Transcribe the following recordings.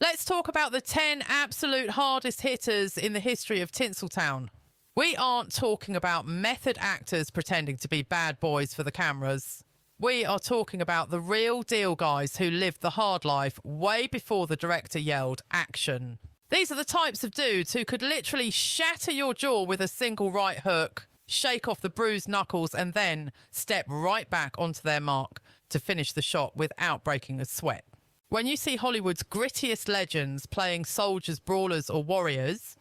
Let's talk about the 10 absolute hardest hitters in the history of Tinseltown. We aren't talking about method actors pretending to be bad boys for the cameras. We are talking about the real deal guys who lived the hard life way before the director yelled action. These are the types of dudes who could literally shatter your jaw with a single right hook, shake off the bruised knuckles, and then step right back onto their mark to finish the shot without breaking a sweat. When you see Hollywood's grittiest legends playing soldiers, brawlers, or warriors,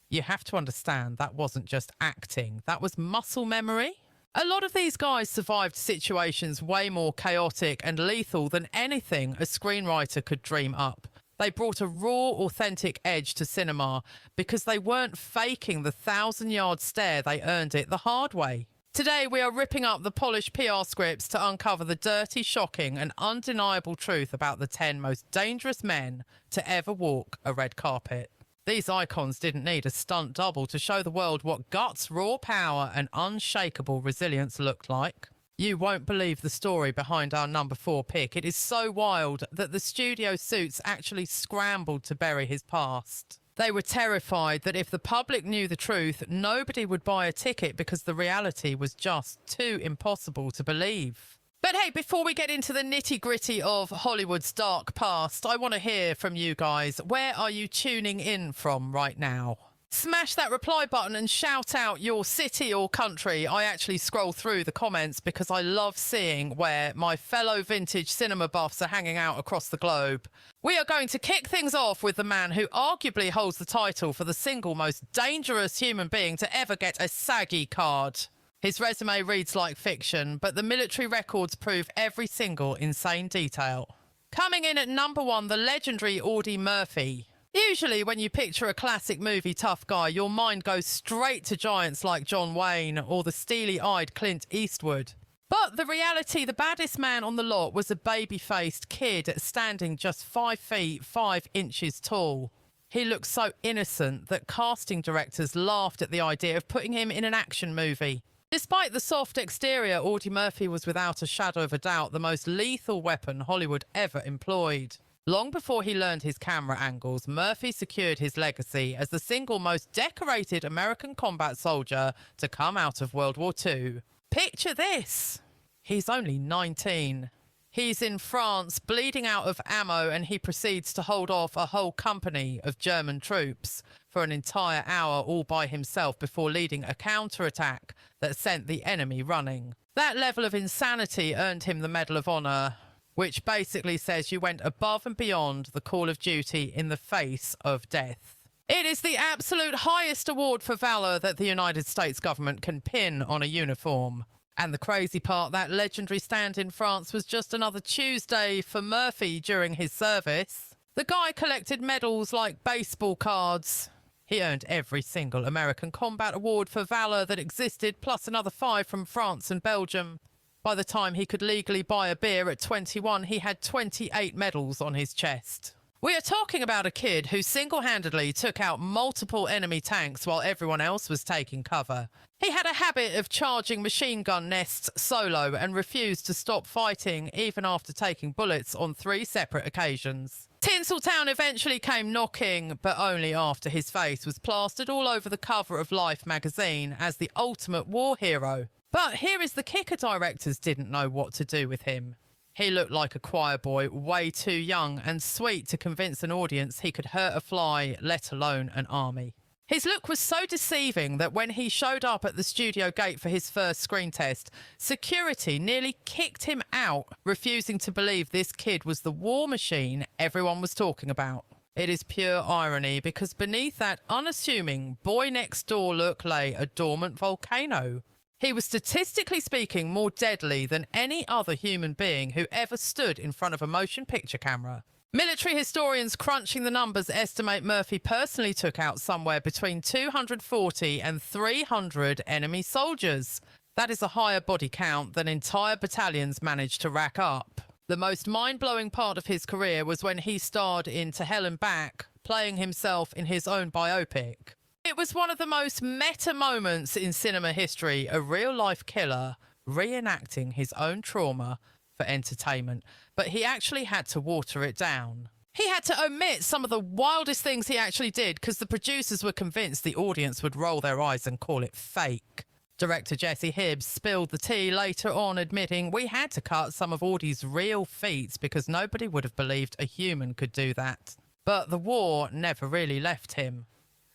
you have to understand that wasn't just acting, that was muscle memory. A lot of these guys survived situations way more chaotic and lethal than anything a screenwriter could dream up. They brought a raw, authentic edge to cinema because they weren't faking the 1,000-yard stare, they earned it the hard way. Today, we are ripping up the polished PR scripts to uncover the dirty, shocking, and undeniable truth about the 10 most dangerous men to ever walk a red carpet. These icons didn't need a stunt double to show the world what guts, raw power, and unshakable resilience looked like. You won't believe the story behind our number 4 pick. It is so wild that the studio suits actually scrambled to bury his past. They were terrified that if the public knew the truth, nobody would buy a ticket because the reality was just too impossible to believe. But hey, before we get into the nitty-gritty of Hollywood's dark past, I want to hear from you guys. Where are you tuning in from right now? Smash that reply button and shout out your city or country. I actually scroll through the comments because I love seeing where my fellow vintage cinema buffs are hanging out across the globe. We are going to kick things off with the man who arguably holds the title for the single most dangerous human being to ever get a saggy card. His resume reads like fiction, but the military records prove every single insane detail. Coming in at number 1, the legendary Audie Murphy. Usually when you picture a classic movie tough guy, your mind goes straight to giants like John Wayne or the steely-eyed Clint Eastwood. But the reality, the baddest man on the lot was a baby-faced kid standing just 5 feet 5 inches tall. He looked so innocent that casting directors laughed at the idea of putting him in an action movie. Despite the soft exterior, Audie Murphy was without a shadow of a doubt the most lethal weapon Hollywood ever employed. Long before he learned his camera angles, Murphy secured his legacy as the single most decorated American combat soldier to come out of World War II. Picture this! He's only 19. He's in France, bleeding out of ammo, and he proceeds to hold off a whole company of German troops for an entire hour all by himself before leading a counterattack that sent the enemy running. That level of insanity earned him the Medal of Honor, which basically says you went above and beyond the call of duty in the face of death. It is the absolute highest award for valor that the United States government can pin on a uniform. And the crazy part, that legendary stand in France was just another Tuesday for Murphy during his service. The guy collected medals like baseball cards. He earned every single American combat award for valor that existed, plus another 5 from France and Belgium. By the time he could legally buy a beer at 21, he had 28 medals on his chest. We are talking about a kid who single-handedly took out multiple enemy tanks while everyone else was taking cover. He had a habit of charging machine gun nests solo and refused to stop fighting even after taking bullets on 3 separate occasions. Tinseltown eventually came knocking, but only after his face was plastered all over the cover of Life magazine as the ultimate war hero. But here is the kicker: directors didn't know what to do with him. He looked like a choir boy, way too young and sweet to convince an audience he could hurt a fly, let alone an army. His look was so deceiving that when he showed up at the studio gate for his first screen test, security nearly kicked him out, refusing to believe this kid was the war machine everyone was talking about. It is pure irony because beneath that unassuming boy next door look lay a dormant volcano. He was, statistically speaking, more deadly than any other human being who ever stood in front of a motion picture camera. Military historians crunching the numbers estimate Murphy personally took out somewhere between 240 and 300 enemy soldiers. That is a higher body count than entire battalions managed to rack up. The most mind-blowing part of his career was when he starred in To Hell and Back, playing himself in his own biopic. It was one of the most meta moments in cinema history, a real-life killer reenacting his own trauma for entertainment, but he actually had to water it down. He had to omit some of the wildest things he actually did because the producers were convinced the audience would roll their eyes and call it fake. Director Jesse Hibbs spilled the tea later on, admitting we had to cut some of Audie's real feats because nobody would have believed a human could do that. But the war never really left him.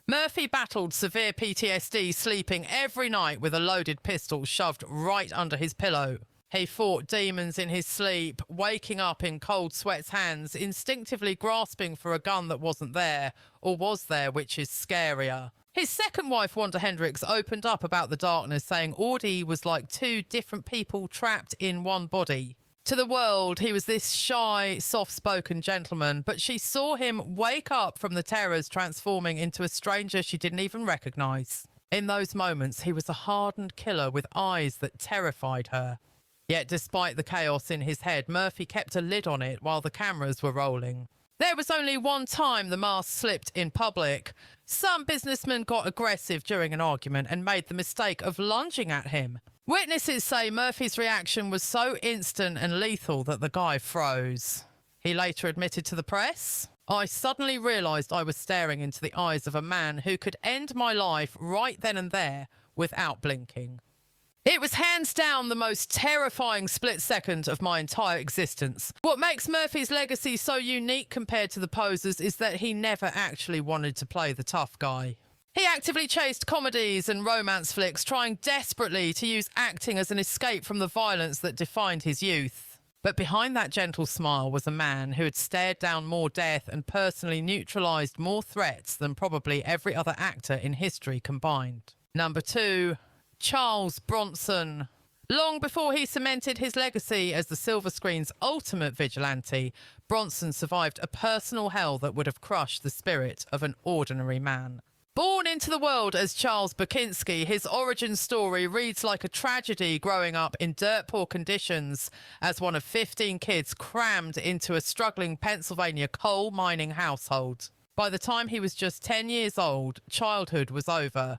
Murphy battled severe PTSD, sleeping every night with a loaded pistol shoved right under his pillow. He fought demons in his sleep, waking up in cold sweat's hands, instinctively grasping for a gun that wasn't there, or was there, which is scarier. His second wife, Wanda Hendricks, opened up about the darkness, saying Audie was like two different people trapped in one body. To the world, he was this shy, soft-spoken gentleman, but she saw him wake up from the terrors, transforming into a stranger she didn't even recognise. In those moments, he was a hardened killer with eyes that terrified her. Yet despite the chaos in his head, Murphy kept a lid on it while the cameras were rolling. There was only one time the mask slipped in public. Some businessman got aggressive during an argument and made the mistake of lunging at him. Witnesses say Murphy's reaction was so instant and lethal that the guy froze. He later admitted to the press, "I suddenly realised I was staring into the eyes of a man who could end my life right then and there without blinking." It was hands down the most terrifying split second of my entire existence. What makes Murphy's legacy so unique compared to the posers is that he never actually wanted to play the tough guy. He actively chased comedies and romance flicks, trying desperately to use acting as an escape from the violence that defined his youth. But behind that gentle smile was a man who had stared down more death and personally neutralised more threats than probably every other actor in history combined. Number 2. Charles Bronson. Long before he cemented his legacy as the silver screen's ultimate vigilante, Bronson survived a personal hell that would have crushed the spirit of an ordinary man. Born into the world as Charles Bakinski, his origin story reads like a tragedy growing up in dirt-poor conditions as one of 15 kids crammed into a struggling Pennsylvania coal mining household. By the time he was just 10 years old, childhood was over.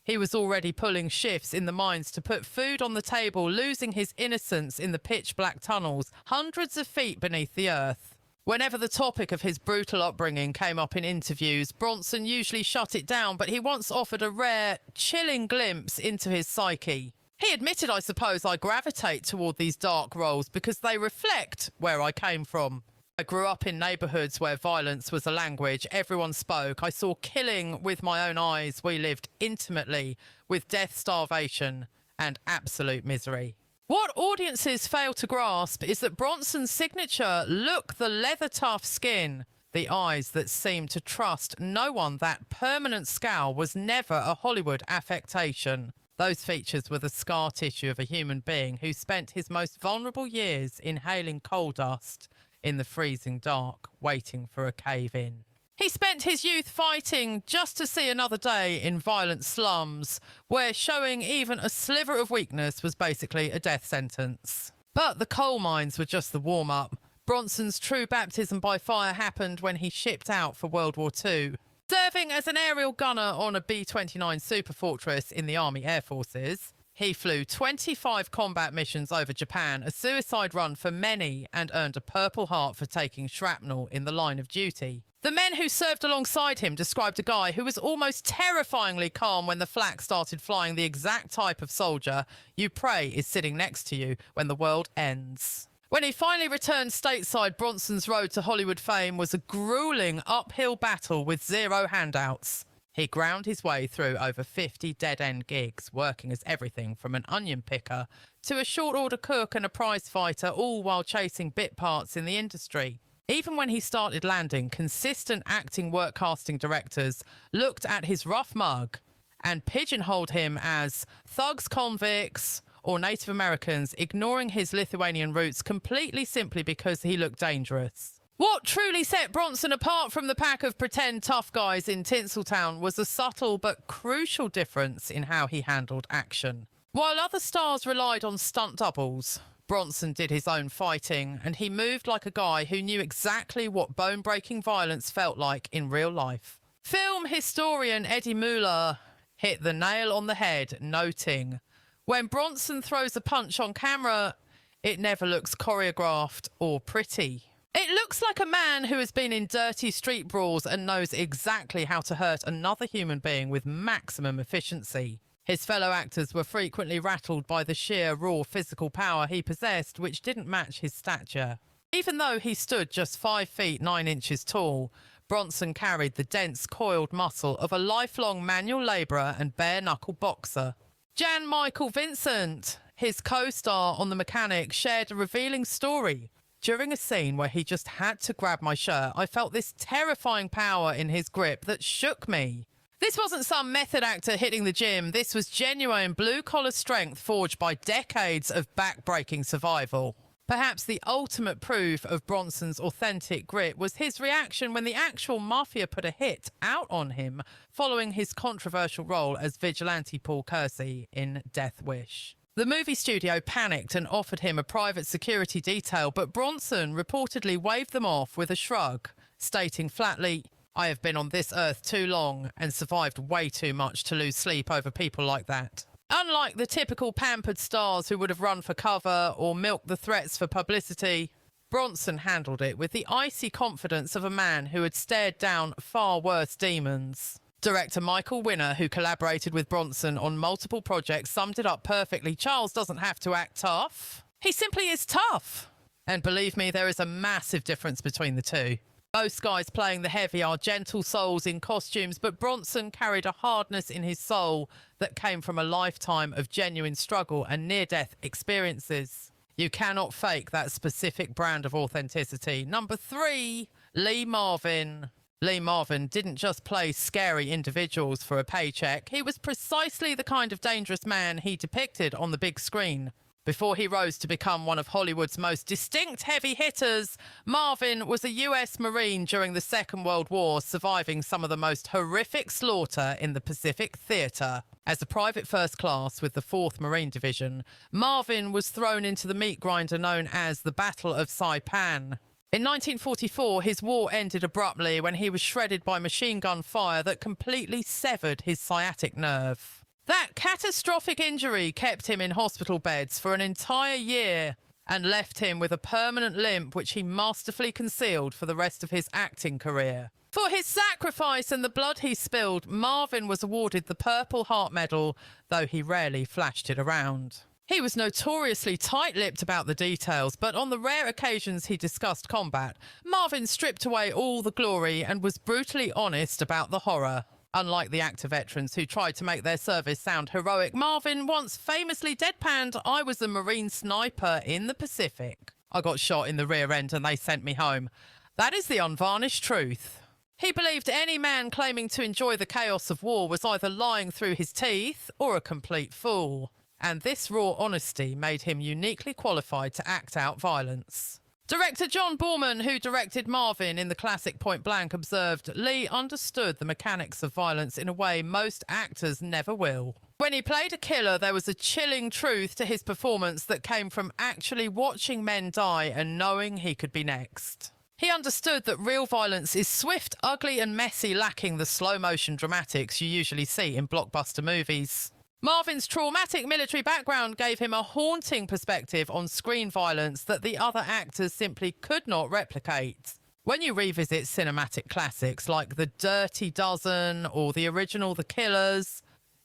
He was already pulling shifts in the mines to put food on the table, losing his innocence in the pitch-black tunnels hundreds of feet beneath the earth. Whenever the topic of his brutal upbringing came up in interviews, Bronson usually shut it down, but he once offered a rare, chilling glimpse into his psyche. He admitted, "I suppose I gravitate toward these dark roles because they reflect where I came from. I grew up in neighbourhoods where violence was a language everyone spoke. I saw killing with my own eyes. We lived intimately with death, starvation, and absolute misery." What audiences fail to grasp is that Bronson's signature look, the leather-tough skin, the eyes that seemed to trust no one, that permanent scowl was never a Hollywood affectation. Those features were the scar tissue of a human being who spent his most vulnerable years inhaling coal dust in the freezing dark, waiting for a cave-in. He spent his youth fighting just to see another day in violent slums, where showing even a sliver of weakness was basically a death sentence. But the coal mines were just the warm-up. Bronson's true baptism by fire happened when he shipped out for World War II. Serving as an aerial gunner on a B-29 Superfortress in the Army Air Forces, he flew 25 combat missions over Japan, a suicide run for many, and earned a Purple Heart for taking shrapnel in the line of duty. The men who served alongside him described a guy who was almost terrifyingly calm when the flak started flying, the exact type of soldier you pray is sitting next to you when the world ends. When he finally returned stateside, Bronson's road to Hollywood fame was a grueling uphill battle with zero handouts. He ground his way through over 50 dead-end gigs, working as everything from an onion picker to a short-order cook and a prize fighter, all while chasing bit parts in the industry. Even when he started landing, consistent acting work casting directors looked at his rough mug and pigeonholed him as thugs, convicts, or Native Americans, ignoring his Lithuanian roots completely simply because he looked dangerous. What truly set Bronson apart from the pack of pretend tough guys in Tinseltown was a subtle but crucial difference in how he handled action. While other stars relied on stunt doubles, Bronson did his own fighting, and he moved like a guy who knew exactly what bone-breaking violence felt like in real life. Film historian Eddie Mueller hit the nail on the head, noting, "When Bronson throws a punch on camera, it never looks choreographed or pretty. It looks like a man who has been in dirty street brawls and knows exactly how to hurt another human being with maximum efficiency. His fellow actors were frequently rattled by the sheer raw physical power he possessed, which didn't match his stature. Even though he stood just 5 feet 9 inches tall, Bronson carried the dense, coiled muscle of a lifelong manual labourer and bare-knuckle boxer. Jan Michael Vincent, his co-star on The Mechanic, shared a revealing story. During a scene where he just had to grab my shirt, I felt this terrifying power in his grip that shook me. This wasn't some method actor hitting the gym. This was genuine blue-collar strength forged by decades of back-breaking survival. Perhaps the ultimate proof of Bronson's authentic grit was his reaction when the actual mafia put a hit out on him following his controversial role as vigilante Paul Kersey in Death Wish. The movie studio panicked and offered him a private security detail, but Bronson reportedly waved them off with a shrug, stating flatly, "I have been on this earth too long and survived way too much to lose sleep over people like that." Unlike the typical pampered stars who would have run for cover or milked the threats for publicity, Bronson handled it with the icy confidence of a man who had stared down far worse demons. Director Michael Winner, who collaborated with Bronson on multiple projects, summed it up perfectly. Charles doesn't have to act tough. He simply is tough. And believe me, there is a massive difference between the two. Most guys playing the heavy are gentle souls in costumes, but Bronson carried a hardness in his soul that came from a lifetime of genuine struggle and near-death experiences. You cannot fake that specific brand of authenticity. Number 3, Lee Marvin. Lee Marvin didn't just play scary individuals for a paycheck. He was precisely the kind of dangerous man he depicted on the big screen. Before he rose to become one of Hollywood's most distinct heavy hitters, Marvin was a US Marine during the Second World War, surviving some of the most horrific slaughter in the Pacific Theater. As a private first class with the 4th Marine Division, Marvin was thrown into the meat grinder known as the Battle of Saipan. In 1944, his war ended abruptly when he was shredded by machine gun fire that completely severed his sciatic nerve. That catastrophic injury kept him in hospital beds for an entire year and left him with a permanent limp which he masterfully concealed for the rest of his acting career. For his sacrifice and the blood he spilled, Marvin was awarded the Purple Heart Medal, though he rarely flashed it around. He was notoriously tight-lipped about the details, but on the rare occasions he discussed combat, Marvin stripped away all the glory and was brutally honest about the horror. Unlike the actor veterans who tried to make their service sound heroic, Marvin once famously deadpanned, "I was a Marine sniper in the Pacific. I got shot in the rear end and they sent me home." That is the unvarnished truth. He believed any man claiming to enjoy the chaos of war was either lying through his teeth or a complete fool. And this raw honesty made him uniquely qualified to act out violence. Director John Borman, who directed Marvin in the classic Point Blank, observed, "Lee understood the mechanics of violence in a way most actors never will." When he played a killer, there was a chilling truth to his performance that came from actually watching men die and knowing he could be next. He understood that real violence is swift, ugly and messy, lacking the slow-motion dramatics you usually see in blockbuster movies. Marvin's traumatic military background gave him a haunting perspective on screen violence that the other actors simply could not replicate. When you revisit cinematic classics like The Dirty Dozen or the original The Killers,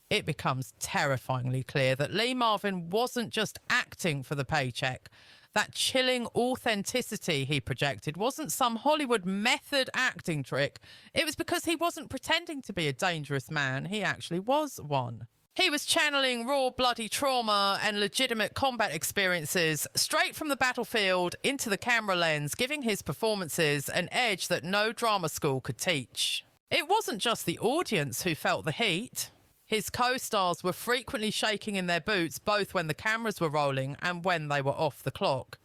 it becomes terrifyingly clear that Lee Marvin wasn't just acting for the paycheck. That chilling authenticity he projected wasn't some Hollywood method acting trick. It was because he wasn't pretending to be a dangerous man. He actually was one. He was channeling raw, bloody trauma and legitimate combat experiences straight from the battlefield into the camera lens, giving his performances an edge that no drama school could teach. It wasn't just the audience who felt the heat. His co-stars were frequently shaking in their boots, both when the cameras were rolling and when they were off the clock.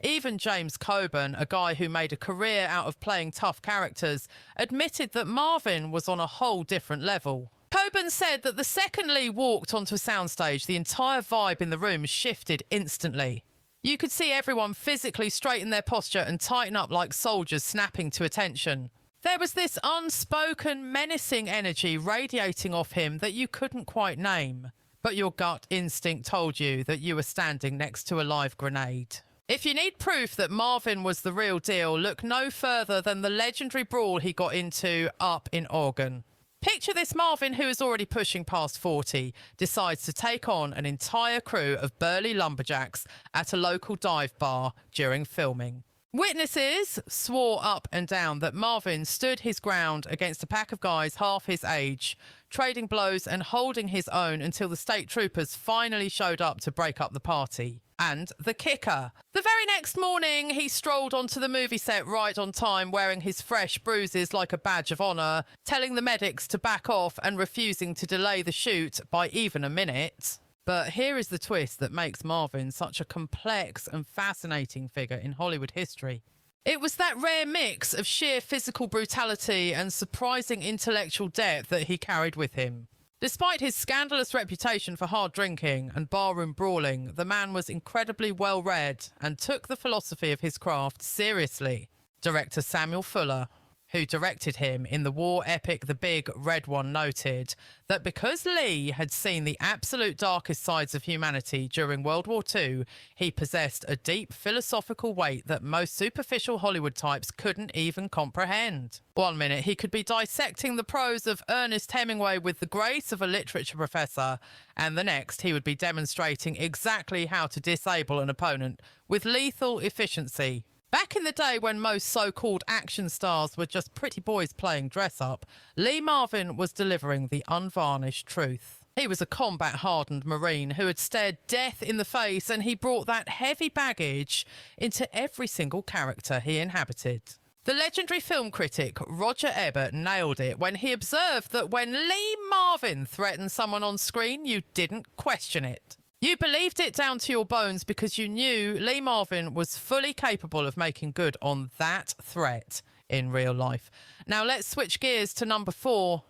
Even James Coburn, a guy who made a career out of playing tough characters, admitted that Marvin was on a whole different level. Coburn said that the second Lee walked onto a soundstage, the entire vibe in the room shifted instantly. You could see everyone physically straighten their posture and tighten up like soldiers snapping to attention. There was this unspoken, menacing energy radiating off him that you couldn't quite name, but your gut instinct told you that you were standing next to a live grenade. If you need proof that Marvin was the real deal, look no further than the legendary brawl he got into up in Oregon. Picture this Marvin, who is already pushing past 40, decides to take on an entire crew of burly lumberjacks at a local dive bar during filming. Witnesses swore up and down that Marvin stood his ground against a pack of guys half his age, trading blows and holding his own until the state troopers finally showed up to break up the party. And the kicker. The very next morning, he strolled onto the movie set right on time, wearing his fresh bruises like a badge of honour, telling the medics to back off and refusing to delay the shoot by even a minute. But here is the twist that makes Marvin such a complex and fascinating figure in Hollywood history. It was that rare mix of sheer physical brutality and surprising intellectual depth that he carried with him. Despite his scandalous reputation for hard drinking and barroom brawling, the man was incredibly well-read and took the philosophy of his craft seriously. Director Samuel Fuller, who directed him in the war epic The Big Red One, noted that because Lee had seen the absolute darkest sides of humanity during World War II, he possessed a deep philosophical weight that most superficial Hollywood types couldn't even comprehend. One minute he could be dissecting the prose of Ernest Hemingway with the grace of a literature professor, and the next he would be demonstrating exactly how to disable an opponent with lethal efficiency. Back in the day when most so-called action stars were just pretty boys playing dress-up, Lee Marvin was delivering the unvarnished truth. He was a combat-hardened Marine who had stared death in the face, and he brought that heavy baggage into every single character he inhabited. The legendary film critic Roger Ebert nailed it when he observed that when Lee Marvin threatened someone on screen, you didn't question it. You believed it down to your bones because you knew Lee Marvin was fully capable of making good on that threat in real life. Now let's switch gears to number 4,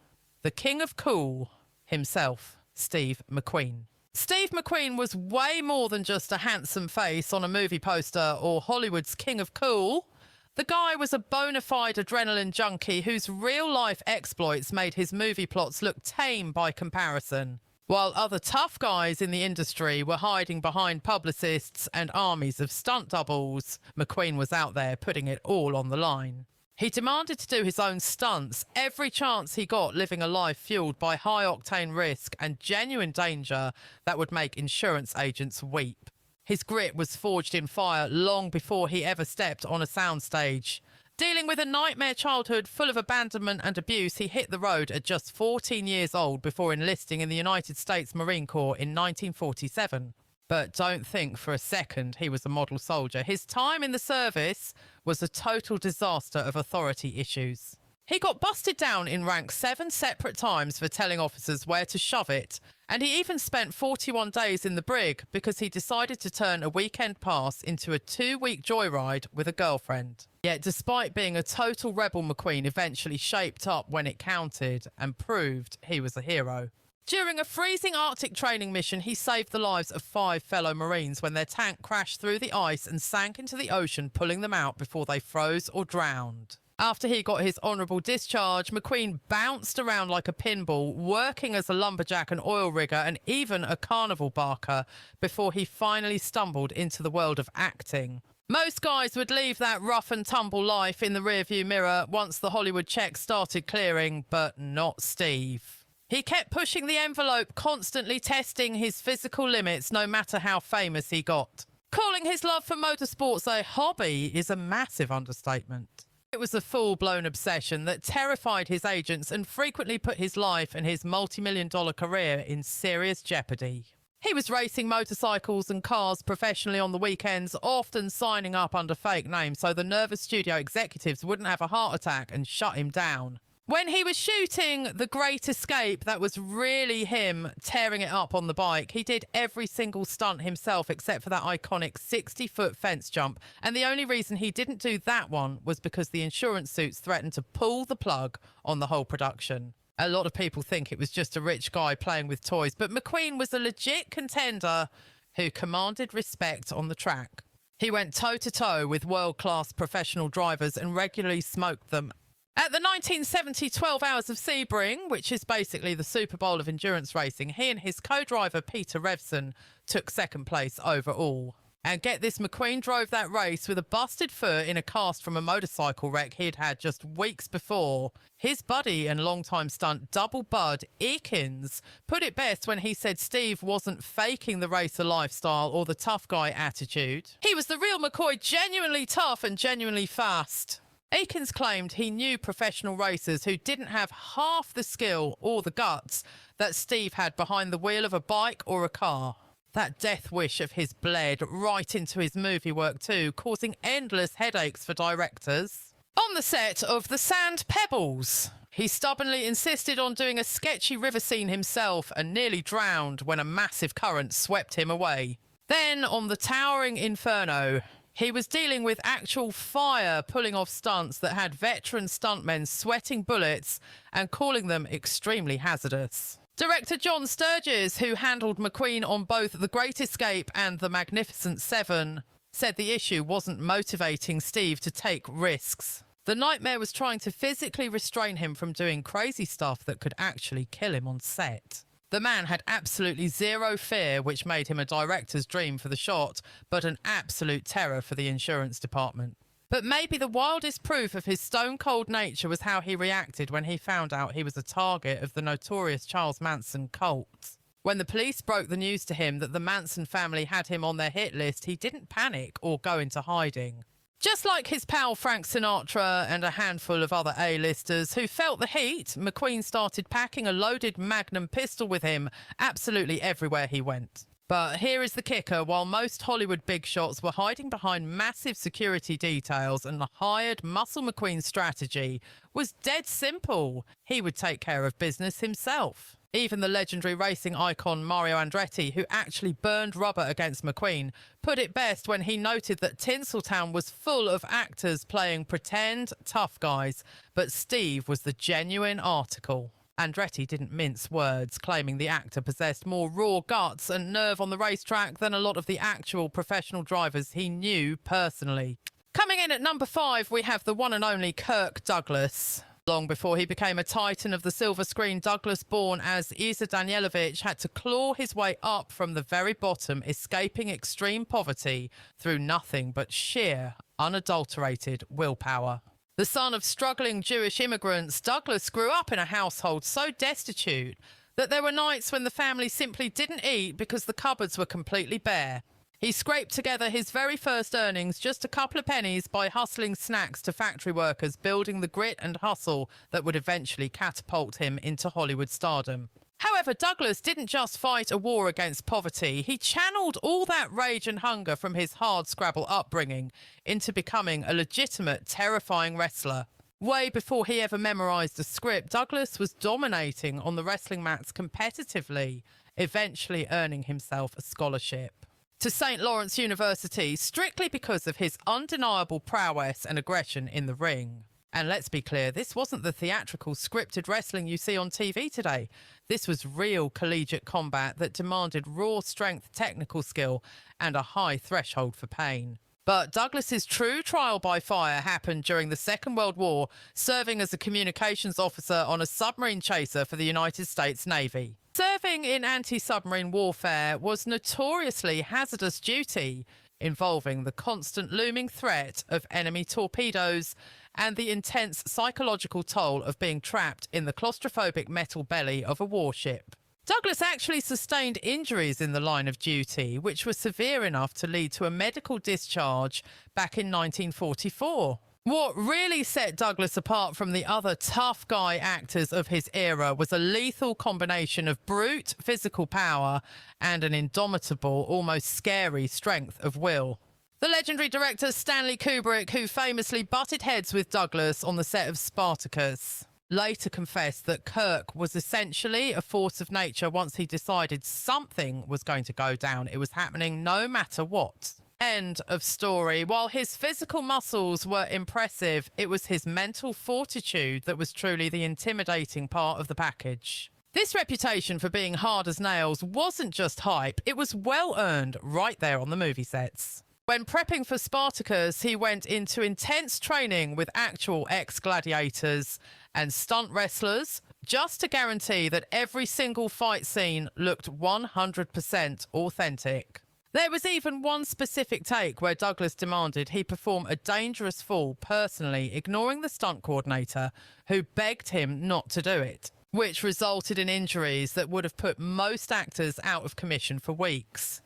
the king of cool himself, Steve McQueen. Steve McQueen was way more than just a handsome face on a movie poster or Hollywood's king of cool. The guy was a bona fide adrenaline junkie whose real-life exploits made his movie plots look tame by comparison. While other tough guys in the industry were hiding behind publicists and armies of stunt doubles, McQueen was out there putting it all on the line. He demanded to do his own stunts every chance he got, living a life fueled by high-octane risk and genuine danger that would make insurance agents weep. His grit was forged in fire long before he ever stepped on a soundstage. Dealing with a nightmare childhood full of abandonment and abuse, he hit the road at just 14 years old before enlisting in the United States Marine Corps in 1947. But don't think for a second he was a model soldier. His time in the service was a total disaster of authority issues. He got busted down in rank 7 separate times for telling officers where to shove it, and he even spent 41 days in the brig because he decided to turn a weekend pass into a 2-week joyride with a girlfriend. Yet despite being a total rebel, McQueen eventually shaped up when it counted and proved he was a hero. During a freezing Arctic training mission, he saved the lives of 5 fellow Marines when their tank crashed through the ice and sank into the ocean, pulling them out before they froze or drowned. After he got his honourable discharge, McQueen bounced around like a pinball, working as a lumberjack, an oil rigger, and even a carnival barker before he finally stumbled into the world of acting. Most guys would leave that rough and tumble life in the rearview mirror once the Hollywood checks started clearing, but not Steve. He kept pushing the envelope, constantly testing his physical limits, no matter how famous he got. Calling his love for motorsports a hobby is a massive understatement. It was a full-blown obsession that terrified his agents and frequently put his life and his multi-million-dollar career in serious jeopardy. He was racing motorcycles and cars professionally on the weekends, often signing up under fake names so the nervous studio executives wouldn't have a heart attack and shut him down. When he was shooting The Great Escape, that was really him tearing it up on the bike. He did every single stunt himself except for that iconic 60-foot fence jump. And the only reason he didn't do that one was because the insurance suits threatened to pull the plug on the whole production. A lot of people think it was just a rich guy playing with toys, but McQueen was a legit contender who commanded respect on the track. He went toe-to-toe with world-class professional drivers and regularly smoked them. At the 1970 12 Hours of Sebring, which is basically the Super Bowl of endurance racing, he and his co-driver Peter Revson took second place overall. And get this, McQueen drove that race with a busted foot in a cast from a motorcycle wreck he'd had just weeks before. His buddy and longtime stunt double bud, Eakins, put it best when he said Steve wasn't faking the racer lifestyle or the tough guy attitude. He was the real McCoy, genuinely tough and genuinely fast. Eakins claimed he knew professional racers who didn't have half the skill or the guts that Steve had behind the wheel of a bike or a car. That death wish of his bled right into his movie work too, causing endless headaches for directors. On the set of The Sand Pebbles, he stubbornly insisted on doing a sketchy river scene himself and nearly drowned when a massive current swept him away. Then on The Towering Inferno, he was dealing with actual fire, pulling off stunts that had veteran stuntmen sweating bullets and calling them extremely hazardous. Director John Sturges, who handled McQueen on both The Great Escape and The Magnificent Seven, said the issue wasn't motivating Steve to take risks. The nightmare was trying to physically restrain him from doing crazy stuff that could actually kill him on set. The man had absolutely zero fear, which made him a director's dream for the shot, but an absolute terror for the insurance department. But maybe the wildest proof of his stone-cold nature was how he reacted when he found out he was a target of the notorious Charles Manson cult. When the police broke the news to him that the Manson family had him on their hit list, he didn't panic or go into hiding. Just like his pal Frank Sinatra and a handful of other A-listers who felt the heat, McQueen started packing a loaded Magnum pistol with him absolutely everywhere he went. But here is the kicker. While most Hollywood big shots were hiding behind massive security details, and the hired Muscle McQueen strategy was dead simple. He would take care of business himself. Even the legendary racing icon Mario Andretti, who actually burned rubber against McQueen, put it best when he noted that Tinseltown was full of actors playing pretend tough guys, but Steve was the genuine article. Andretti didn't mince words, claiming the actor possessed more raw guts and nerve on the racetrack than a lot of the actual professional drivers he knew personally. Coming in at number 5, we have the one and only Kirk Douglas. Long before he became a titan of the silver screen, Douglas, born as Isa Danielovich, had to claw his way up from the very bottom, escaping extreme poverty through nothing but sheer, unadulterated willpower. The son of struggling Jewish immigrants, Douglas grew up in a household so destitute that there were nights when the family simply didn't eat because the cupboards were completely bare. He scraped together his very first earnings, just a couple of pennies, by hustling snacks to factory workers, building the grit and hustle that would eventually catapult him into Hollywood stardom. However, Douglas didn't just fight a war against poverty. He channeled all that rage and hunger from his hard-scrabble upbringing into becoming a legitimate, terrifying wrestler. Way before he ever memorized a script, Douglas was dominating on the wrestling mats competitively, eventually earning himself a scholarship to St. Lawrence University strictly because of his undeniable prowess and aggression in the ring. And let's be clear, this wasn't the theatrical scripted wrestling you see on TV today. This was real collegiate combat that demanded raw strength, technical skill, and a high threshold for pain. But Douglas's true trial by fire happened during the Second World War, serving as a communications officer on a submarine chaser for the United States Navy. Serving in anti-submarine warfare was notoriously hazardous duty, involving the constant looming threat of enemy torpedoes and the intense psychological toll of being trapped in the claustrophobic metal belly of a warship. Douglas actually sustained injuries in the line of duty, which were severe enough to lead to a medical discharge back in 1944. What really set Douglas apart from the other tough guy actors of his era was a lethal combination of brute physical power and an indomitable, almost scary strength of will. The legendary director Stanley Kubrick, who famously butted heads with Douglas on the set of Spartacus, later confessed that Kirk was essentially a force of nature. Once he decided something was going to go down, it was happening no matter what. End of story. While his physical muscles were impressive, it was his mental fortitude that was truly the intimidating part of the package. This reputation for being hard as nails wasn't just hype, it was well earned right there on the movie sets. When prepping for Spartacus, he went into intense training with actual ex-gladiators and stunt wrestlers just to guarantee that every single fight scene looked 100% authentic. There was even one specific take where Douglas demanded he perform a dangerous fall personally, ignoring the stunt coordinator, who begged him not to do it, which resulted in injuries that would have put most actors out of commission for weeks.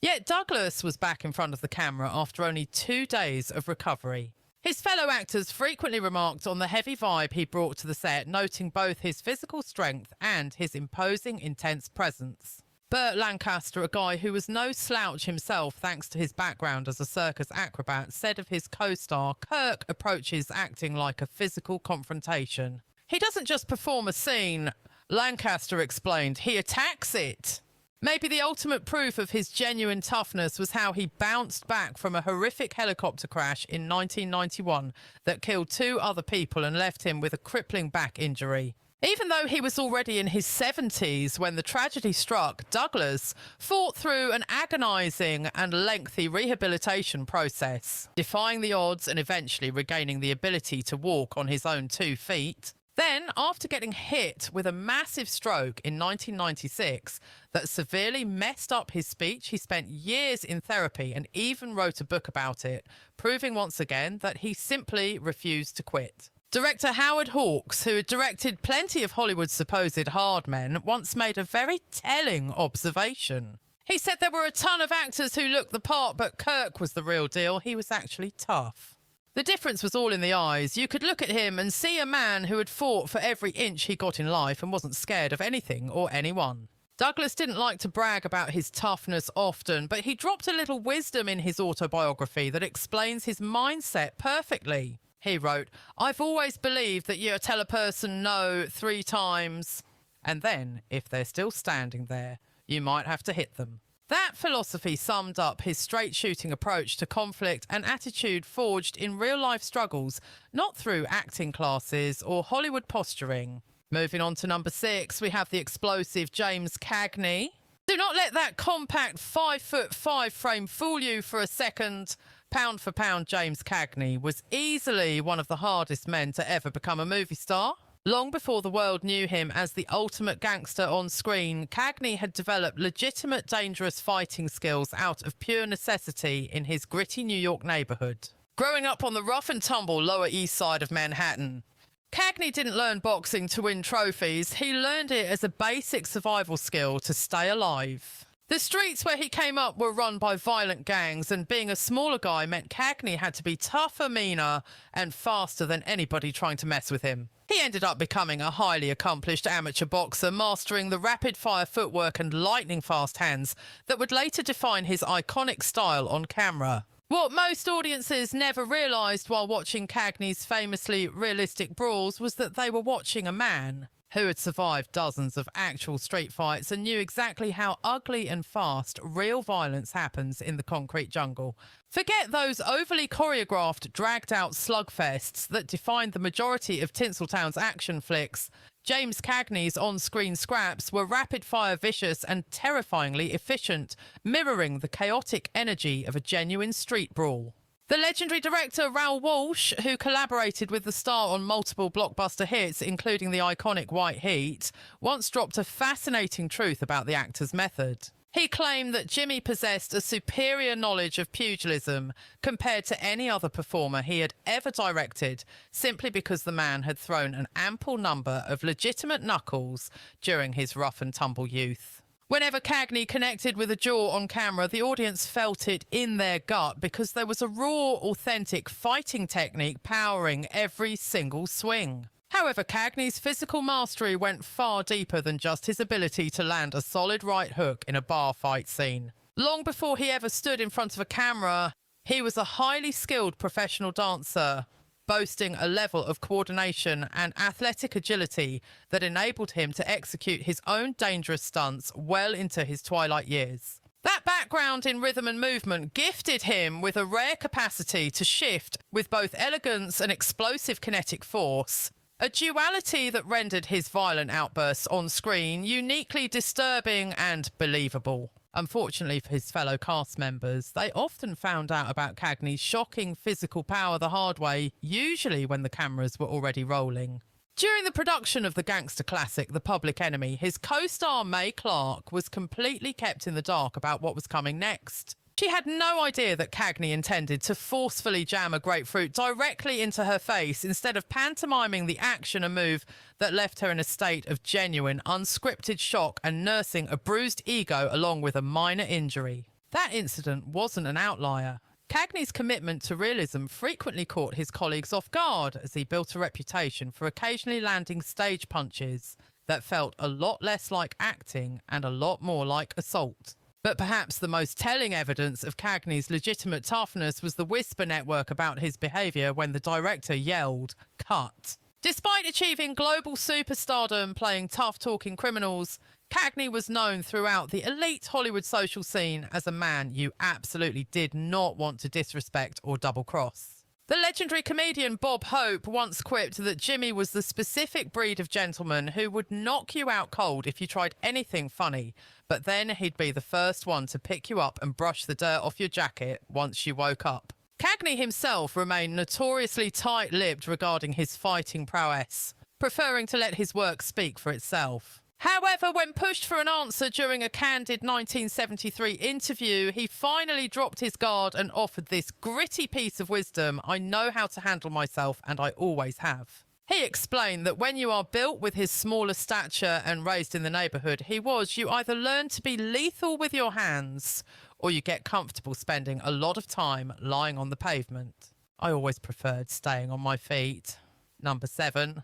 Yet Douglas was back in front of the camera after only 2 days of recovery. His fellow actors frequently remarked on the heavy vibe he brought to the set, noting both his physical strength and his imposing, intense presence. Burt Lancaster, a guy who was no slouch himself thanks to his background as a circus acrobat, said of his co-star, "Kirk approaches acting like a physical confrontation. He doesn't just perform a scene," Lancaster explained, "he attacks it." Maybe the ultimate proof of his genuine toughness was how he bounced back from a horrific helicopter crash in 1991 that killed 2 other people and left him with a crippling back injury. Even though he was already in his 70s when the tragedy struck, Douglas fought through an agonising and lengthy rehabilitation process, defying the odds and eventually regaining the ability to walk on his own 2 feet. Then, after getting hit with a massive stroke in 1996 that severely messed up his speech, he spent years in therapy and even wrote a book about it, proving once again that he simply refused to quit. Director Howard Hawks, who had directed plenty of Hollywood's supposed hard men, once made a very telling observation. He said there were a ton of actors who looked the part, but Kirk was the real deal. He was actually tough. The difference was all in the eyes. You could look at him and see a man who had fought for every inch he got in life and wasn't scared of anything or anyone. Douglas didn't like to brag about his toughness often, but he dropped a little wisdom in his autobiography that explains his mindset perfectly. He wrote, "I've always believed that you tell a person no 3 times, and then, if they're still standing there, you might have to hit them." That philosophy summed up his straight-shooting approach to conflict, an attitude forged in real-life struggles, not through acting classes or Hollywood posturing. Moving on to number 6, we have the explosive James Cagney. Do not let that compact 5'5" frame fool you for a second. Pound for pound, James Cagney was easily one of the hardest men to ever become a movie star. Long before the world knew him as the ultimate gangster on screen, Cagney had developed legitimate dangerous fighting skills out of pure necessity in his gritty New York neighborhood. Growing up on the rough and tumble Lower East Side of Manhattan, Cagney didn't learn boxing to win trophies. He learned it as a basic survival skill to stay alive. The streets where he came up were run by violent gangs, and being a smaller guy meant Cagney had to be tougher, meaner, and faster than anybody trying to mess with him. He ended up becoming a highly accomplished amateur boxer, mastering the rapid-fire footwork and lightning-fast hands that would later define his iconic style on camera. What most audiences never realised while watching Cagney's famously realistic brawls was that they were watching a man who had survived dozens of actual street fights and knew exactly how ugly and fast real violence happens in the concrete jungle. Forget those overly choreographed, dragged-out slugfests that defined the majority of Tinseltown's action flicks. James Cagney's on-screen scraps were rapid-fire, vicious and terrifyingly efficient, mirroring the chaotic energy of a genuine street brawl. The legendary director Raoul Walsh, who collaborated with the star on multiple blockbuster hits, including the iconic White Heat, once dropped a fascinating truth about the actor's method. He claimed that Jimmy possessed a superior knowledge of pugilism compared to any other performer he had ever directed, simply because the man had thrown an ample number of legitimate knuckles during his rough-and-tumble youth. Whenever Cagney connected with a jaw on camera, the audience felt it in their gut because there was a raw, authentic fighting technique powering every single swing. However, Cagney's physical mastery went far deeper than just his ability to land a solid right hook in a bar fight scene. Long before he ever stood in front of a camera, he was a highly skilled professional dancer, boasting a level of coordination and athletic agility that enabled him to execute his own dangerous stunts well into his twilight years. That background in rhythm and movement gifted him with a rare capacity to shift with both elegance and explosive kinetic force, a duality that rendered his violent outbursts on screen uniquely disturbing and believable. Unfortunately for his fellow cast members, they often found out about Cagney's shocking physical power the hard way, usually when the cameras were already rolling. During the production of the gangster classic The Public Enemy, his co-star Mae Clarke was completely kept in the dark about what was coming next. She had no idea that Cagney intended to forcefully jam a grapefruit directly into her face instead of pantomiming the action, a move that left her in a state of genuine, unscripted shock and nursing a bruised ego along with a minor injury. That incident wasn't an outlier. Cagney's commitment to realism frequently caught his colleagues off guard as he built a reputation for occasionally landing stage punches that felt a lot less like acting and a lot more like assault. But perhaps the most telling evidence of Cagney's legitimate toughness was the whisper network about his behaviour when the director yelled, "Cut." Despite achieving global superstardom playing tough-talking criminals, Cagney was known throughout the elite Hollywood social scene as a man you absolutely did not want to disrespect or double-cross. The legendary comedian Bob Hope once quipped that Jimmy was the specific breed of gentleman who would knock you out cold if you tried anything funny, but then he'd be the first one to pick you up and brush the dirt off your jacket once you woke up. Cagney himself remained notoriously tight-lipped regarding his fighting prowess, preferring to let his work speak for itself. However, when pushed for an answer during a candid 1973 interview, he finally dropped his guard and offered this gritty piece of wisdom: "I know how to handle myself, and I always have." He explained that when you are built with his smaller stature and raised in the neighbourhood you either learn to be lethal with your hands or you get comfortable spending a lot of time lying on the pavement. I always preferred staying on my feet. Number 7.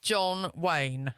John Wayne.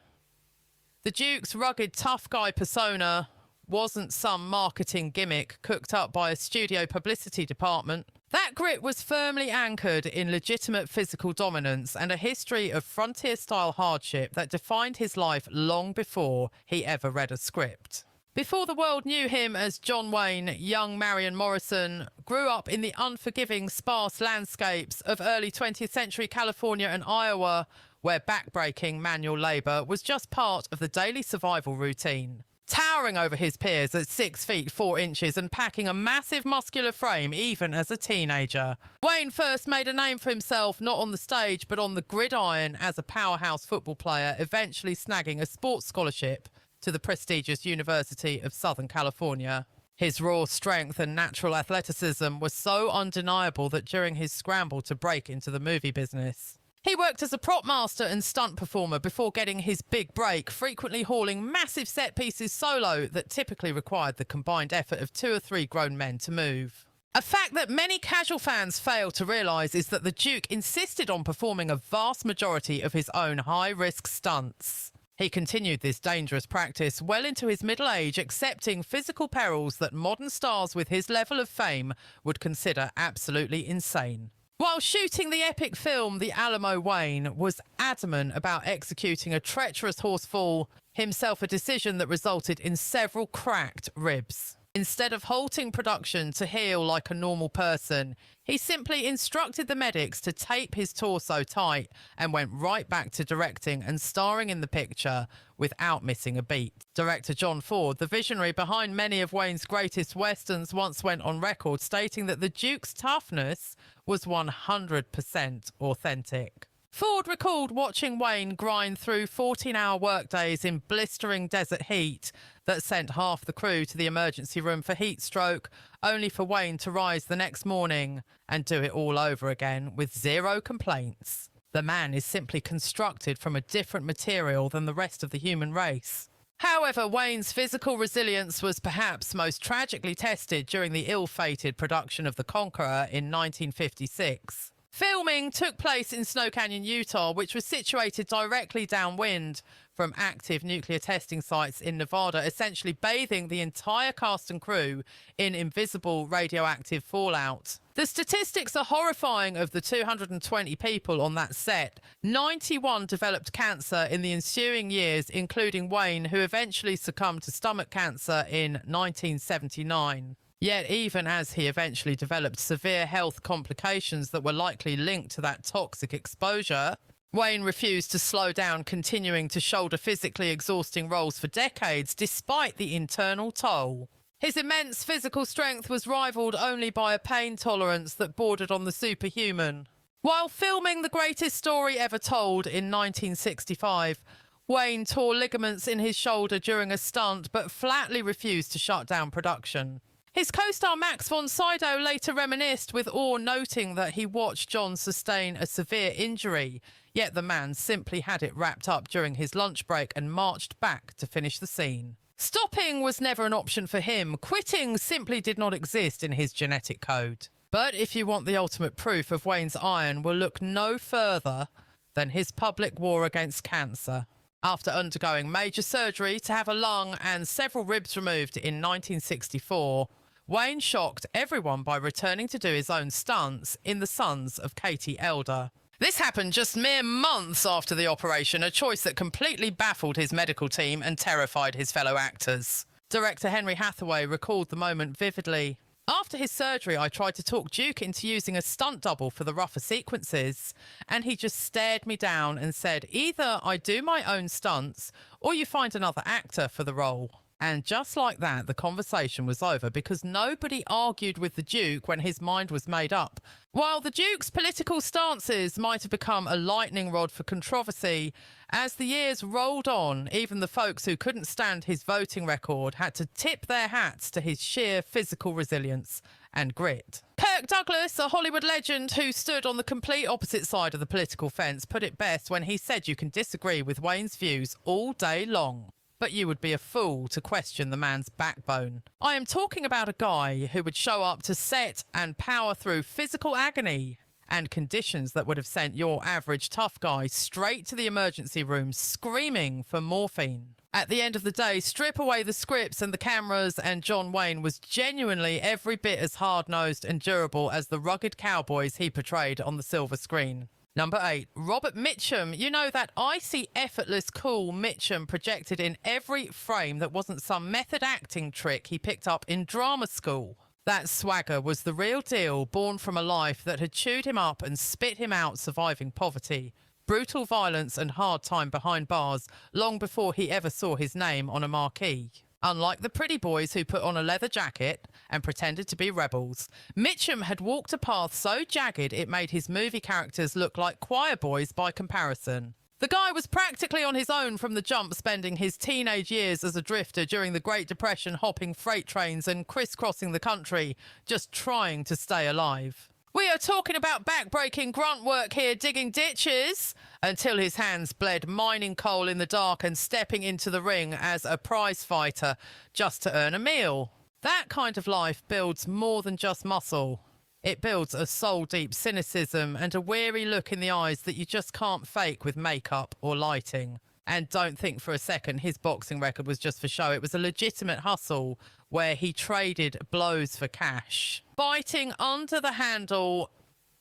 The Duke's rugged tough guy persona wasn't some marketing gimmick cooked up by a studio publicity department. That grit was firmly anchored in legitimate physical dominance and a history of frontier-style hardship that defined his life long before he ever read a script. Before the world knew him as John Wayne, young Marion Morrison grew up in the unforgiving, sparse landscapes of early 20th century California and Iowa, where backbreaking manual labour was just part of the daily survival routine. Towering over his peers at 6 feet 4 inches and packing a massive muscular frame even as a teenager, Wayne first made a name for himself not on the stage but on the gridiron as a powerhouse football player, eventually snagging a sports scholarship to the prestigious University of Southern California. His raw strength and natural athleticism were so undeniable that during his scramble to break into the movie business, he worked as a prop master and stunt performer before getting his big break, frequently hauling massive set pieces solo that typically required the combined effort of 2 or 3 grown men to move. A fact that many casual fans fail to realise is that the Duke insisted on performing a vast majority of his own high-risk stunts. He continued this dangerous practice well into his middle age, accepting physical perils that modern stars with his level of fame would consider absolutely insane. While shooting the epic film The Alamo, Wayne was adamant about executing a treacherous horse fall, himself a decision that resulted in several cracked ribs. Instead of halting production to heal like a normal person, he simply instructed the medics to tape his torso tight and went right back to directing and starring in the picture without missing a beat. Director John Ford, the visionary behind many of Wayne's greatest westerns, once went on record stating that the Duke's toughness was 100% authentic. Ford recalled watching Wayne grind through 14-hour workdays in blistering desert heat that sent half the crew to the emergency room for heat stroke, only for Wayne to rise the next morning and do it all over again with 0 complaints. The man is simply constructed from a different material than the rest of the human race. However, Wayne's physical resilience was perhaps most tragically tested during the ill-fated production of The Conqueror in 1956. Filming took place in Snow Canyon, Utah, which was situated directly downwind from active nuclear testing sites in Nevada, essentially bathing the entire cast and crew in invisible radioactive fallout. The statistics are horrifying. Of the 220 people on that set, 91 developed cancer in the ensuing years, including Wayne, who eventually succumbed to stomach cancer in 1979. Yet even as he eventually developed severe health complications that were likely linked to that toxic exposure, Wayne refused to slow down, continuing to shoulder physically exhausting roles for decades despite the internal toll. His immense physical strength was rivaled only by a pain tolerance that bordered on the superhuman. While filming The Greatest Story Ever Told in 1965, Wayne tore ligaments in his shoulder during a stunt but flatly refused to shut down production. His co-star Max von Sydow later reminisced with awe, noting that he watched John sustain a severe injury, yet the man simply had it wrapped up during his lunch break and marched back to finish the scene. Stopping was never an option for him. Quitting simply did not exist in his genetic code. But if you want the ultimate proof of Wayne's iron, we'll look no further than his public war against cancer. After undergoing major surgery to have a lung and several ribs removed in 1964, Wayne shocked everyone by returning to do his own stunts in The Sons of Katie Elder. This happened just mere months after the operation, a choice that completely baffled his medical team and terrified his fellow actors. Director Henry Hathaway recalled the moment vividly. After his surgery, I tried to talk Duke into using a stunt double for the rougher sequences, and he just stared me down and said, either I do my own stunts or you find another actor for the role. And just like that, the conversation was over because nobody argued with the Duke when his mind was made up. While the Duke's political stances might have become a lightning rod for controversy, as the years rolled on, even the folks who couldn't stand his voting record had to tip their hats to his sheer physical resilience and grit. Kirk Douglas, a Hollywood legend who stood on the complete opposite side of the political fence, put it best when he said you can disagree with Wayne's views all day long, but you would be a fool to question the man's backbone. I am talking about a guy who would show up to set and power through physical agony and conditions that would have sent your average tough guy straight to the emergency room screaming for morphine. At the end of the day, strip away the scripts and the cameras, and John Wayne was genuinely every bit as hard-nosed and durable as the rugged cowboys he portrayed on the silver screen. Number 8, Robert Mitchum. You know, that icy, effortless, cool Mitchum projected in every frame that wasn't some method acting trick he picked up in drama school. That swagger was the real deal, born from a life that had chewed him up and spit him out, surviving poverty, brutal violence and hard time behind bars long before he ever saw his name on a marquee. Unlike the pretty boys who put on a leather jacket and pretended to be rebels, Mitchum had walked a path so jagged it made his movie characters look like choir boys by comparison. The guy was practically on his own from the jump, spending his teenage years as a drifter during the Great Depression, hopping freight trains and crisscrossing the country, just trying to stay alive. We are talking about back-breaking grunt work here, digging ditches until his hands bled, mining coal in the dark and stepping into the ring as a prize fighter just to earn a meal. That kind of life builds more than just muscle. It builds a soul-deep cynicism and a weary look in the eyes that you just can't fake with makeup or lighting. And don't think for a second his boxing record was just for show. It was a legitimate hustle where he traded blows for cash. Biting under the handle,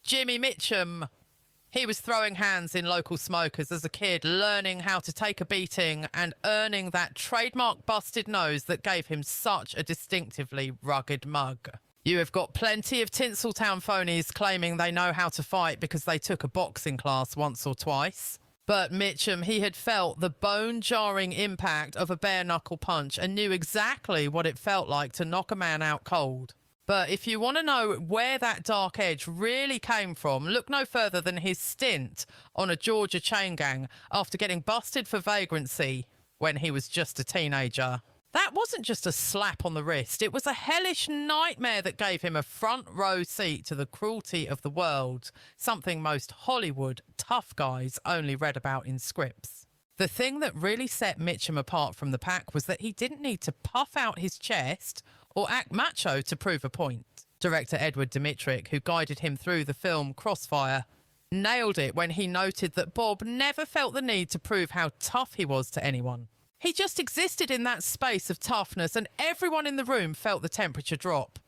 Jimmy Mitchum. He was throwing hands in local smokers as a kid, learning how to take a beating and earning that trademark busted nose that gave him such a distinctively rugged mug. You have got plenty of Tinseltown phonies claiming they know how to fight because they took a boxing class once or twice. But Mitchum, he had felt the bone-jarring impact of a bare-knuckle punch and knew exactly what it felt like to knock a man out cold. But if you want to know where that dark edge really came from, look no further than his stint on a Georgia chain gang after getting busted for vagrancy when he was just a teenager. That wasn't just a slap on the wrist. It was a hellish nightmare that gave him a front row seat to the cruelty of the world, something most Hollywood tough guys only read about in scripts. The thing that really set Mitchum apart from the pack was that he didn't need to puff out his chest or act macho to prove a point. Director Edward Dmytryk, who guided him through the film Crossfire, nailed it when he noted that Bob never felt the need to prove how tough he was to anyone. He just existed in that space of toughness, and everyone in the room felt the temperature drop.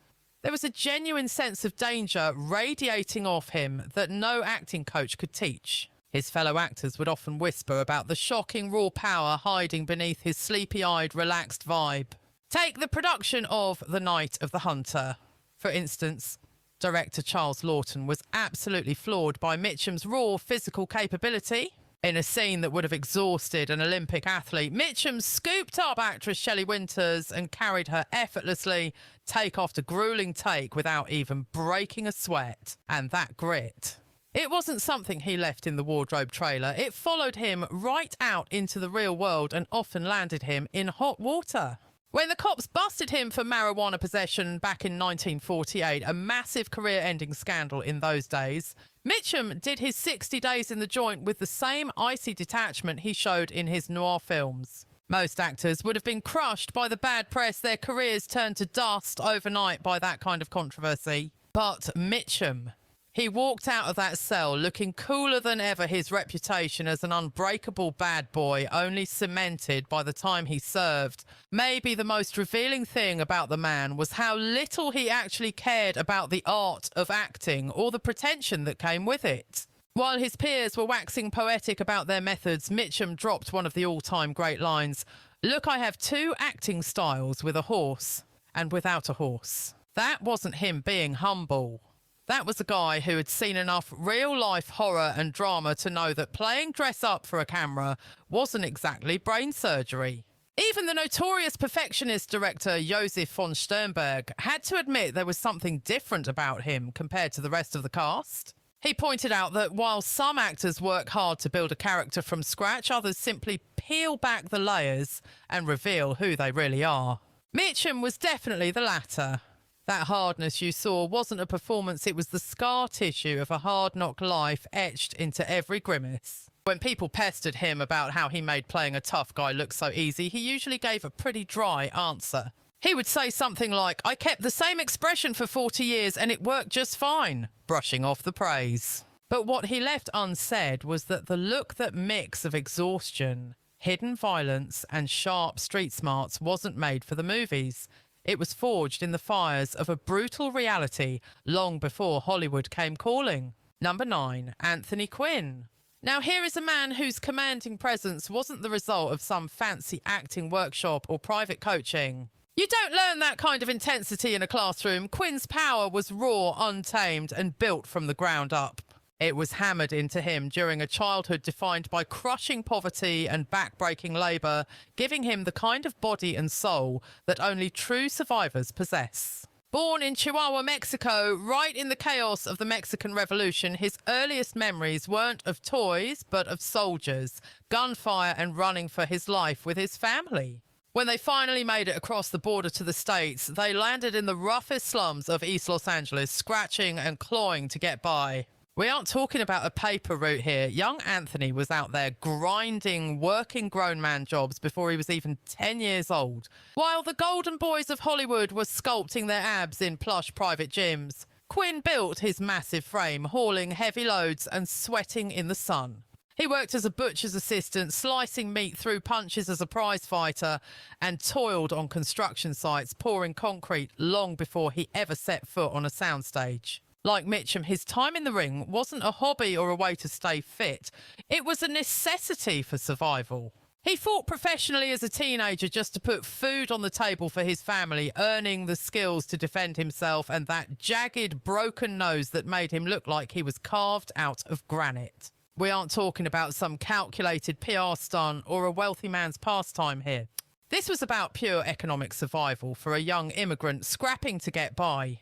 There was a genuine sense of danger radiating off him that no acting coach could teach. His fellow actors would often whisper about the shocking raw power hiding beneath his sleepy-eyed, relaxed vibe. Take the production of The Night of the Hunter. For instance, director Charles Lawton was absolutely floored by Mitchum's raw physical capability. In a scene that would have exhausted an Olympic athlete, Mitchum scooped up actress Shelley Winters and carried her effortlessly, take after grueling take, without even breaking a sweat. And that grit. It wasn't something he left in the wardrobe trailer. It followed him right out into the real world and often landed him in hot water. When the cops busted him for marijuana possession back in 1948, a massive career-ending scandal in those days, Mitchum did his 60 days in the joint with the same icy detachment he showed in his noir films. Most actors would have been crushed by the bad press, their careers turned to dust overnight by that kind of controversy. But Mitchum, he walked out of that cell looking cooler than ever, his reputation as an unbreakable bad boy only cemented by the time he served. Maybe the most revealing thing about the man was how little he actually cared about the art of acting or the pretension that came with it. While his peers were waxing poetic about their methods, Mitchum dropped one of the all-time great lines, "Look, I have two acting styles, with a horse and without a horse." That wasn't him being humble. That was a guy who had seen enough real-life horror and drama to know that playing dress-up for a camera wasn't exactly brain surgery. Even the notorious perfectionist director Josef von Sternberg had to admit there was something different about him compared to the rest of the cast. He pointed out that while some actors work hard to build a character from scratch, others simply peel back the layers and reveal who they really are. Mitchum was definitely the latter. That hardness you saw wasn't a performance, it was the scar tissue of a hard-knock life etched into every grimace. When people pestered him about how he made playing a tough guy look so easy, he usually gave a pretty dry answer. He would say something like, "I kept the same expression for 40 years and it worked just fine," brushing off the praise. But what he left unsaid was that the look, that mix of exhaustion, hidden violence and sharp street smarts wasn't made for the movies. It was forged in the fires of a brutal reality long before Hollywood came calling. Number 9, Anthony Quinn. Now here is a man whose commanding presence wasn't the result of some fancy acting workshop or private coaching. You don't learn that kind of intensity in a classroom. Quinn's power was raw, untamed, and built from the ground up. It was hammered into him during a childhood defined by crushing poverty and back-breaking labour, giving him the kind of body and soul that only true survivors possess. Born in Chihuahua, Mexico, right in the chaos of the Mexican Revolution, his earliest memories weren't of toys, but of soldiers, gunfire and running for his life with his family. When they finally made it across the border to the States, they landed in the roughest slums of East Los Angeles, scratching and clawing to get by. We aren't talking about a paper route here. Young Anthony was out there grinding, working grown man jobs before he was even 10 years old, while the golden boys of Hollywood were sculpting their abs in plush private gyms. Quinn built his massive frame, hauling heavy loads and sweating in the sun. He worked as a butcher's assistant, slicing meat through punches as a prize fighter, and toiled on construction sites, pouring concrete long before he ever set foot on a soundstage. Like Mitchum, his time in the ring wasn't a hobby or a way to stay fit. It was a necessity for survival. He fought professionally as a teenager just to put food on the table for his family, earning the skills to defend himself and that jagged, broken nose that made him look like he was carved out of granite. We aren't talking about some calculated PR stunt or a wealthy man's pastime here. This was about pure economic survival for a young immigrant scrapping to get by.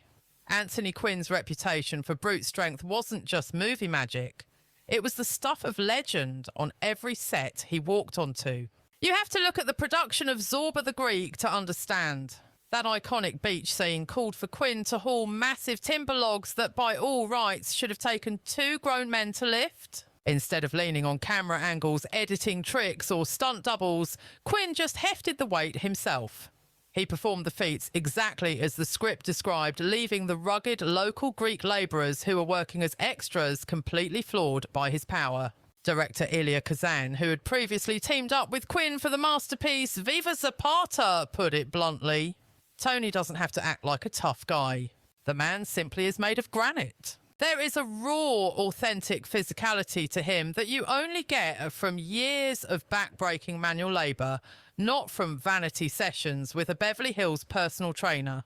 Anthony Quinn's reputation for brute strength wasn't just movie magic. It was the stuff of legend on every set he walked onto. You have to look at the production of Zorba the Greek to understand. That iconic beach scene called for Quinn to haul massive timber logs that by all rights should have taken 2 grown men to lift. Instead of leaning on camera angles, editing tricks or stunt doubles, Quinn just hefted the weight himself. He performed the feats exactly as the script described, leaving the rugged local Greek labourers who were working as extras completely floored by his power. Director Elia Kazan, who had previously teamed up with Quinn for the masterpiece Viva Zapata, put it bluntly, "Tony doesn't have to act like a tough guy. The man simply is made of granite." There is a raw, authentic physicality to him that you only get from years of back-breaking manual labour, not from vanity sessions with a Beverly Hills personal trainer.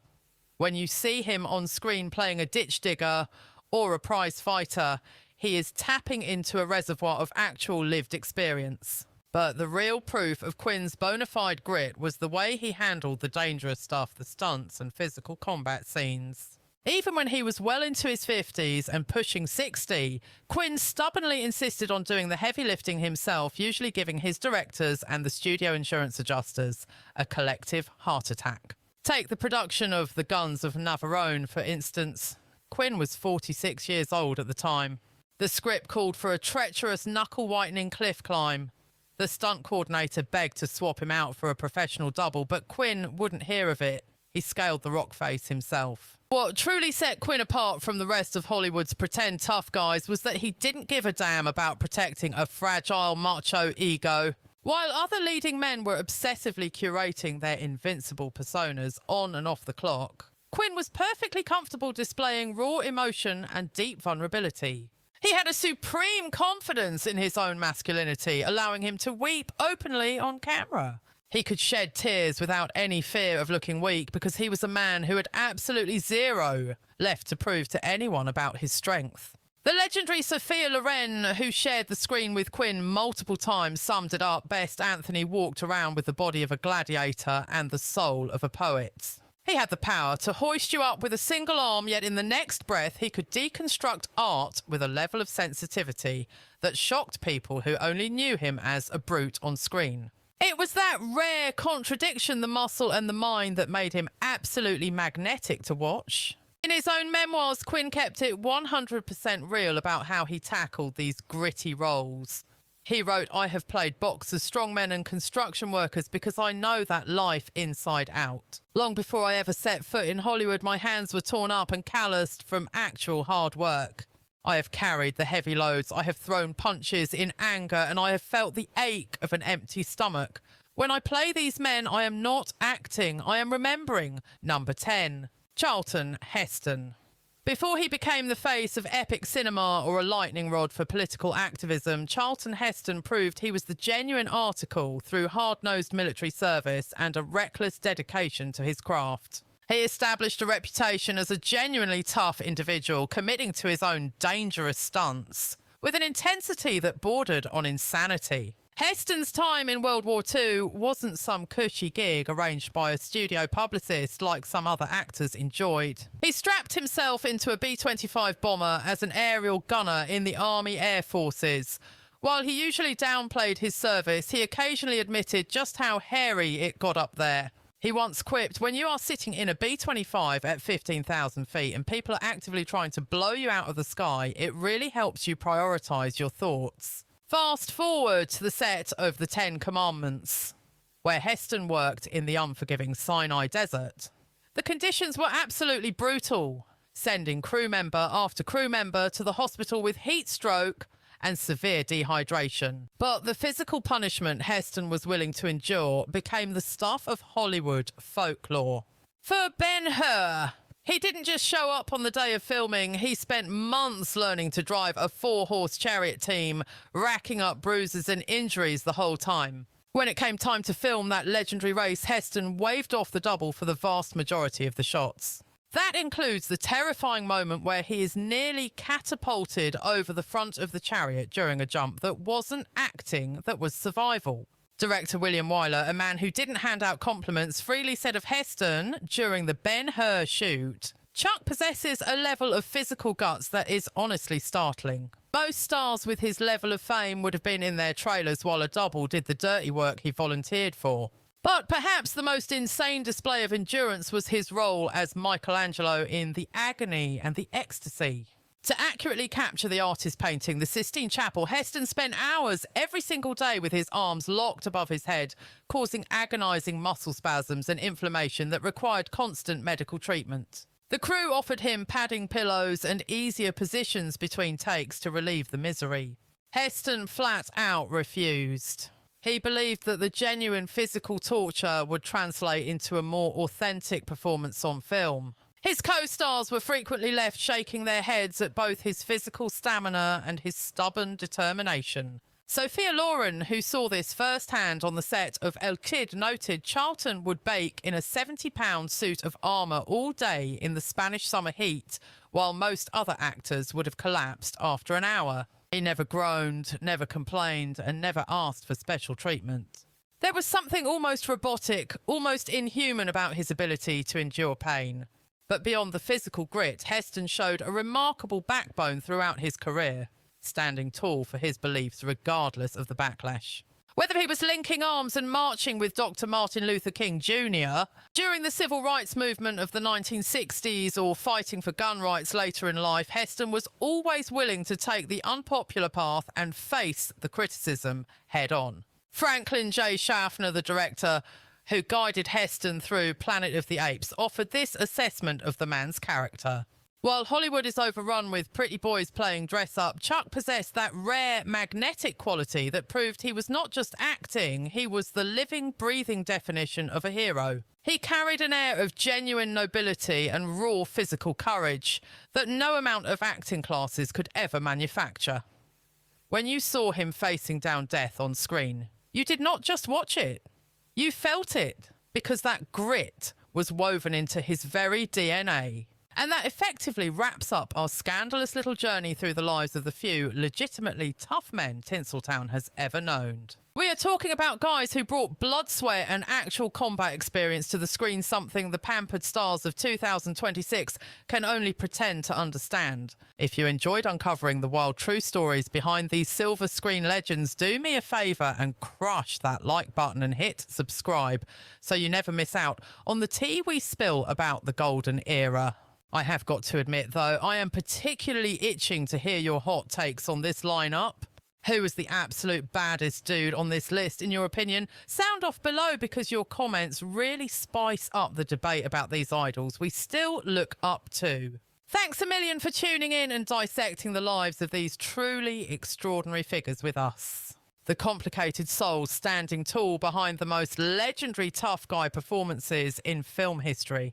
When you see him on screen playing a ditch digger or a prize fighter, he is tapping into a reservoir of actual lived experience. But the real proof of Quinn's bona fide grit was the way he handled the dangerous stuff, the stunts and physical combat scenes. Even when he was well into his 50s and pushing 60, Quinn stubbornly insisted on doing the heavy lifting himself, usually giving his directors and the studio insurance adjusters a collective heart attack. Take the production of The Guns of Navarone, for instance. Quinn was 46 years old at the time. The script called for a treacherous knuckle-whitening cliff climb. The stunt coordinator begged to swap him out for a professional double, but Quinn wouldn't hear of it. He scaled the rock face himself. What truly set Quinn apart from the rest of Hollywood's pretend tough guys was that he didn't give a damn about protecting a fragile macho ego. While other leading men were obsessively curating their invincible personas on and off the clock, Quinn was perfectly comfortable displaying raw emotion and deep vulnerability. He had a supreme confidence in his own masculinity, allowing him to weep openly on camera. He could shed tears without any fear of looking weak because he was a man who had absolutely zero left to prove to anyone about his strength. The legendary Sophia Loren, who shared the screen with Quinn multiple times, summed it up best. Anthony walked around with the body of a gladiator and the soul of a poet. He had the power to hoist you up with a single arm, yet in the next breath he could deconstruct art with a level of sensitivity that shocked people who only knew him as a brute on screen. It was that rare contradiction, the muscle and the mind, that made him absolutely magnetic to watch. In his own memoirs, Quinn kept it 100% real about how he tackled these gritty roles. He wrote, "I have played boxers, strongmen and construction workers because I know that life inside out. Long before I ever set foot in Hollywood, my hands were torn up and calloused from actual hard work. I have carried the heavy loads, I have thrown punches in anger, and I have felt the ache of an empty stomach. When I play these men, I am not acting, I am remembering." Number 10. Charlton Heston. Before he became the face of epic cinema or a lightning rod for political activism, Charlton Heston proved he was the genuine article through hard-nosed military service and a reckless dedication to his craft. He established a reputation as a genuinely tough individual, committing to his own dangerous stunts with an intensity that bordered on insanity. Heston's time in World War II wasn't some cushy gig arranged by a studio publicist like some other actors enjoyed. He strapped himself into a B-25 bomber as an aerial gunner in the Army Air Forces. While he usually downplayed his service, he occasionally admitted just how hairy it got up there. He once quipped, "When you are sitting in a B-25 at 15,000 feet and people are actively trying to blow you out of the sky, it really helps you prioritise your thoughts." Fast forward to the set of The Ten Commandments, where Heston worked in the unforgiving Sinai Desert. The conditions were absolutely brutal, sending crew member after crew member to the hospital with heat stroke and severe dehydration. But the physical punishment Heston was willing to endure became the stuff of Hollywood folklore. For Ben-Hur, he didn't just show up on the day of filming, he spent months learning to drive a 4-horse chariot team, racking up bruises and injuries the whole time. When it came time to film that legendary race, Heston waved off the double for the vast majority of the shots. That includes the terrifying moment where he is nearly catapulted over the front of the chariot during a jump that wasn't acting, that was survival. Director William Wyler, a man who didn't hand out compliments, freely said of Heston during the Ben-Hur shoot, "Chuck possesses a level of physical guts that is honestly startling. Most stars with his level of fame would have been in their trailers while a double did the dirty work he volunteered for." But perhaps the most insane display of endurance was his role as Michelangelo in The Agony and the Ecstasy. To accurately capture the artist painting The Sistine Chapel, Heston spent hours every single day with his arms locked above his head, causing agonising muscle spasms and inflammation that required constant medical treatment. The crew offered him padding pillows and easier positions between takes to relieve the misery. Heston flat out refused. He believed that the genuine physical torture would translate into a more authentic performance on film. His co-stars were frequently left shaking their heads at both his physical stamina and his stubborn determination. Sophia Loren, who saw this firsthand on the set of El Cid, noted Charlton would bake in a 70-pound suit of armour all day in the Spanish summer heat, while most other actors would have collapsed after an hour. He never groaned, never complained, and never asked for special treatment. There was something almost robotic, almost inhuman about his ability to endure pain. But beyond the physical grit, Heston showed a remarkable backbone throughout his career, standing tall for his beliefs regardless of the backlash. Whether he was linking arms and marching with Dr. Martin Luther King Jr. during the civil rights movement of the 1960s or fighting for gun rights later in life, Heston was always willing to take the unpopular path and face the criticism head on. Franklin J. Schaffner, the director who guided Heston through Planet of the Apes, offered this assessment of the man's character. While Hollywood is overrun with pretty boys playing dress-up, Chuck possessed that rare magnetic quality that proved he was not just acting, he was the living, breathing definition of a hero. He carried an air of genuine nobility and raw physical courage that no amount of acting classes could ever manufacture. When you saw him facing down death on screen, you did not just watch it, you felt it, because that grit was woven into his very DNA. And that effectively wraps up our scandalous little journey through the lives of the few legitimately tough men Tinseltown has ever known. We are talking about guys who brought blood, sweat and actual combat experience to the screen, something the pampered stars of 2026 can only pretend to understand. If you enjoyed uncovering the wild true stories behind these silver screen legends, do me a favour and crush that like button and hit subscribe so you never miss out on the tea we spill about the golden era. I have got to admit, though, I am particularly itching to hear your hot takes on this lineup. Who was the absolute baddest dude on this list, in your opinion? Sound off below, because your comments really spice up the debate about these idols we still look up to. Thanks a million for tuning in and dissecting the lives of these truly extraordinary figures with us. The complicated souls standing tall behind the most legendary tough guy performances in film history.